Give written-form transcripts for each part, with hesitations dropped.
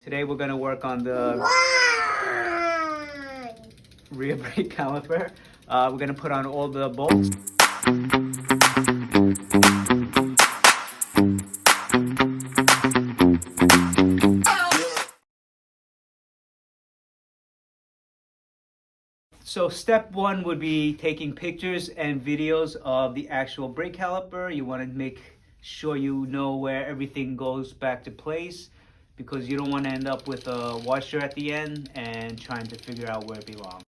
Today we're going to work on the rear brake caliper. We're going to put on all the bolts. So step one would be taking pictures and videos of the actual brake caliper. You want to make sure you know where everything goes back to place, because you don't want to end up with a washer at the end and trying to figure out where it belongs.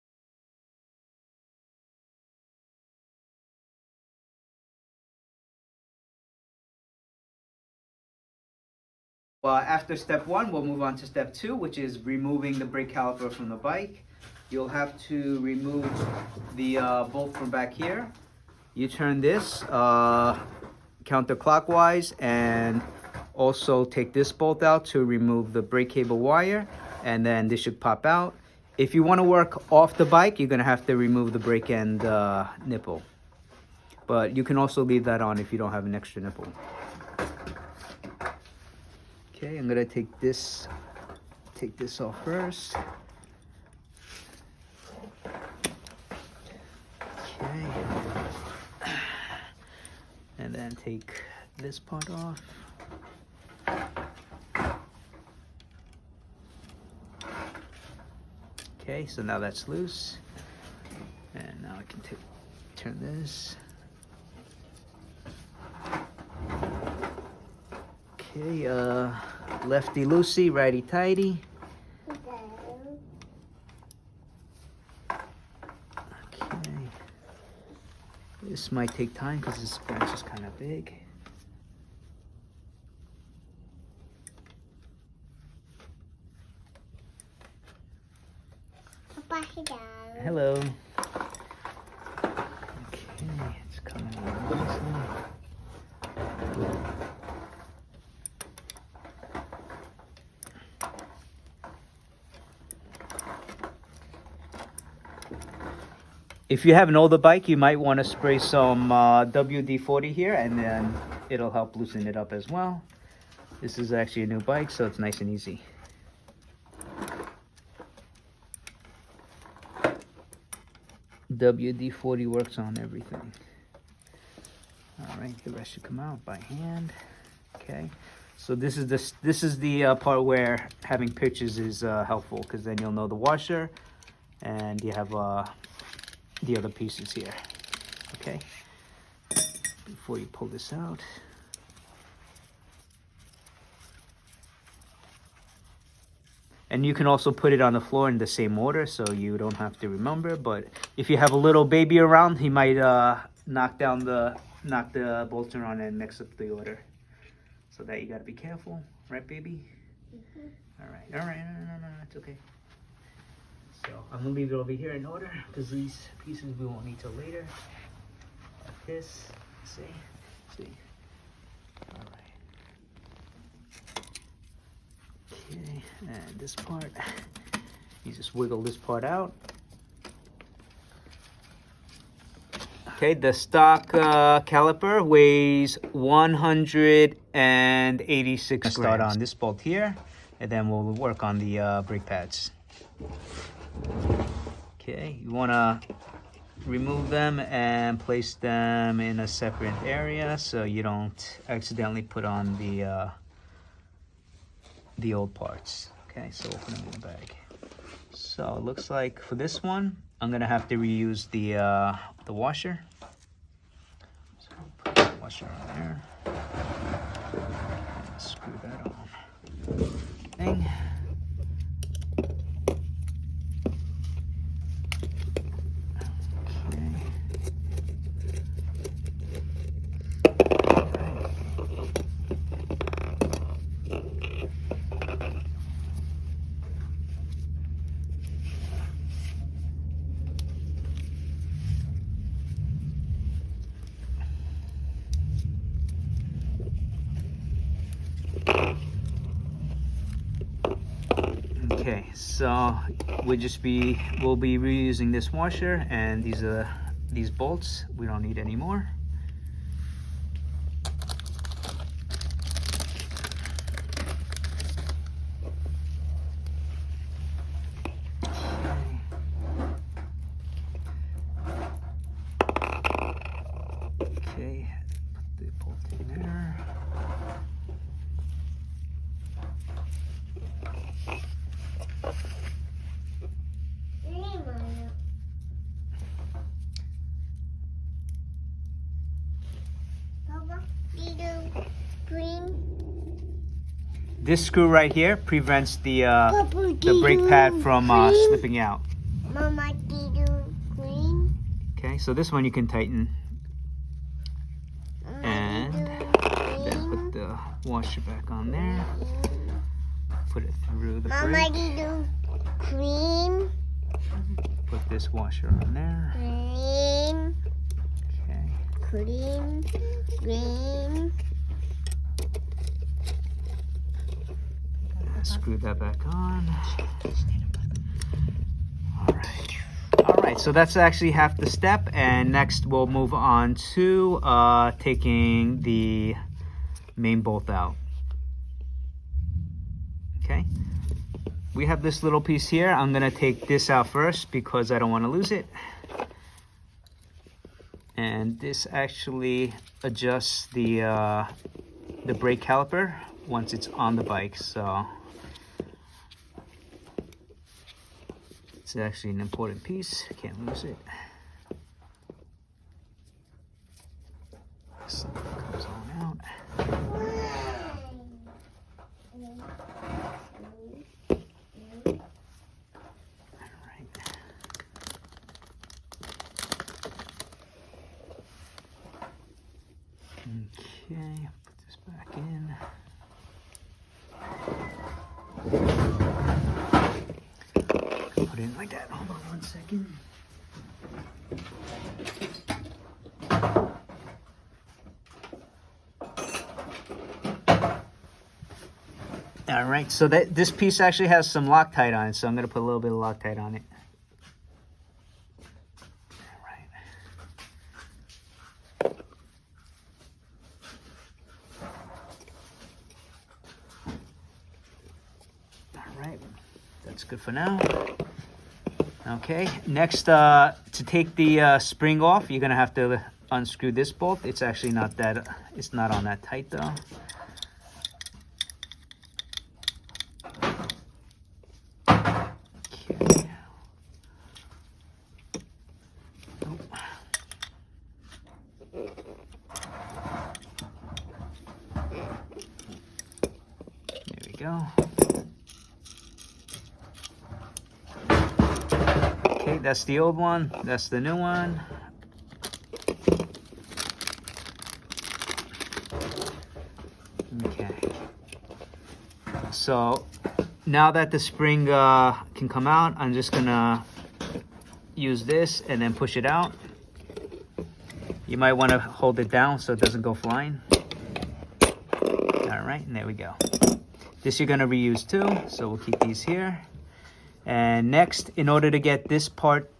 Well, after step one, we'll move on to step two, which is removing the brake caliper from the bike. You'll have to remove the bolt from back here. You turn this counterclockwise and also take this bolt out to remove the brake cable wire, and then this should pop out. If you want to work off the bike, you're going to have to remove the brake end nipple. But you can also leave that on if you don't have an extra nipple. Okay, I'm going to take this off first. Okay. And then take this part off. Okay, so now that's loose. And now I can turn this. Okay, lefty loosey, righty tighty. Okay. This might take time because this branch is kind of big. Hello. Okay, it's coming along nicely. If you have an older bike, you might want to spray some WD-40 here, and then it'll help loosen it up as well. This is actually a new bike, so it's nice and easy. WD-40 works on everything. All right, the rest should come out by hand. Okay, so this is the part where having pictures is helpful, because then you'll know the washer, and you have the other pieces here. Okay, before you pull this out. And you can also put it on the floor in the same order, so you don't have to remember. But if you have a little baby around, he might knock the bolts around and mix up the order. So that you gotta be careful, right, baby? Mm-hmm. All right, no, it's okay. So I'm gonna leave it over here in order, because these pieces we won't need till later. Like this, see. All right. Okay, and this part, you just wiggle this part out. Okay, the stock caliper weighs 186 grams. Start on this bolt here, and then we'll work on the brake pads. Okay, you want to remove them and place them in a separate area so you don't accidentally put on the old parts. Okay, so we'll put them in the bag. So it looks like for this one, I'm gonna have to reuse the washer. So I'll put the washer on there. And screw that on. Thing. Okay, so we'll be reusing this washer, and these bolts we don't need anymore. this screw right here prevents the brake pad from slipping out. Mama, did you clean? Okay, so this one you can tighten. And then put the washer back on there. Put it through the Mama, brake. did you clean? Put this washer on there. Clean, Okay. clean, clean. Screw that back on. Alright, so that's actually half the step, and next we'll move on to taking the main bolt out. Okay, we have this little piece here. I'm gonna take this out first because I don't want to lose it. And this actually adjusts the brake caliper once it's on the bike, so it's actually an important piece. Can't lose it. So it comes on out. Alright. Okay, put this back in. Put it in like that. Hold on 1 second. All right, so this piece actually has some Loctite on it, so I'm going to put a little bit of Loctite on it. All right, that's good for now. Okay, next to take the spring off, you're going to have to unscrew this bolt. It's actually not that, it's not on that tight though. Go. Okay, that's the old one. That's the new one. Okay. So now that the spring can come out, I'm just gonna use this and then push it out. You might want to hold it down so it doesn't go flying. All right, and there we go. This you're going to reuse too, so we'll keep these here. And next, in order to get this part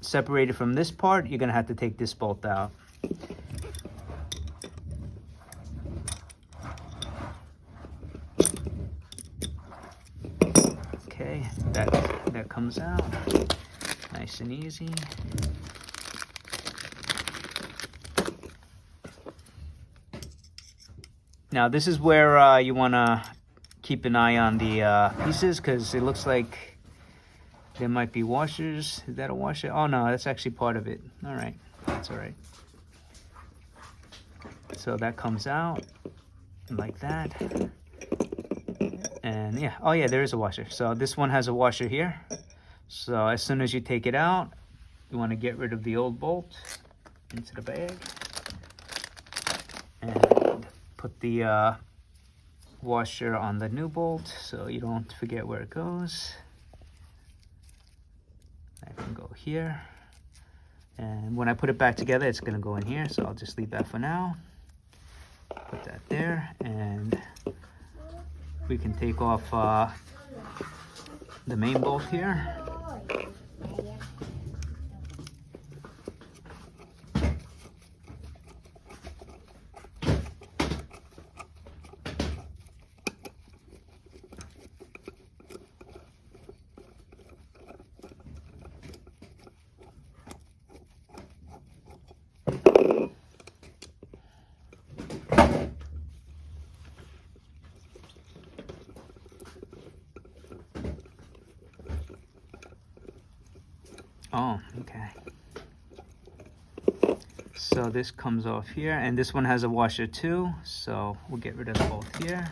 separated from this part, you're going to have to take this bolt out. Okay, that comes out. Nice and easy. Now this is where you want to keep an eye on the pieces, because it looks like there might be washers. Is that a washer? Oh no, that's actually part of it. All right, that's all right. So that comes out like that. And yeah, oh yeah, there is a washer. So this one has a washer here. So as soon as you take it out, you want to get rid of the old bolt into the bag and put the washer on the new bolt so you don't forget where it goes. I can go here, and when I put it back together, it's going to go in here, so I'll just leave that for now. Put that there, and we can take off the main bolt here. Oh, okay. So this comes off here, and this one has a washer too, so we'll get rid of the bolt here.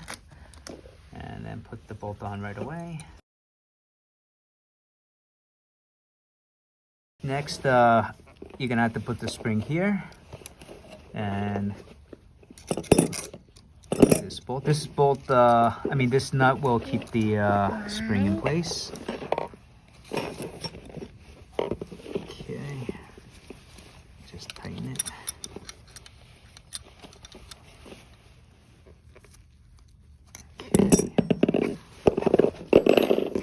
And put the bolt on right away. Next, you're gonna have to put the spring here, and this bolt. This nut will keep the spring in place. Okay, just tighten it. Okay.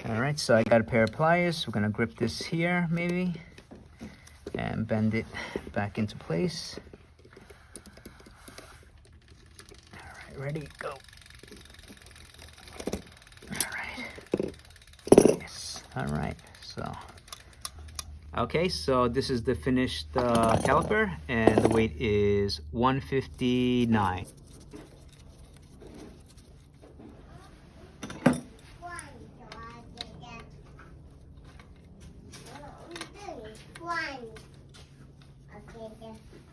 All right, so I got a pair of pliers. We're gonna grip this here, maybe, and bend it back into place. All right, ready, go. All right. Yes. All right. Okay, so this is the finished caliper, and the weight is 159.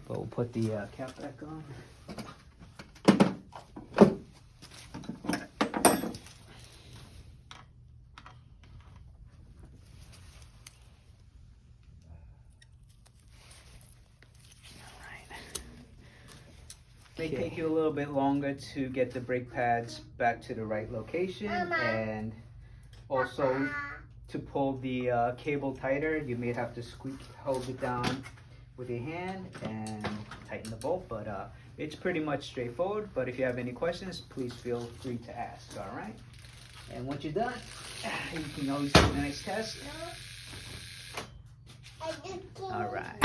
But we'll put the cap back on. May take you a little bit longer to get the brake pads back to the right location, and also to pull the cable tighter, you may have to hold it down with your hand and tighten the bolt, but it's pretty much straightforward. But if you have any questions, please feel free to ask. All right, and once you're done, you can always do the next test. All right.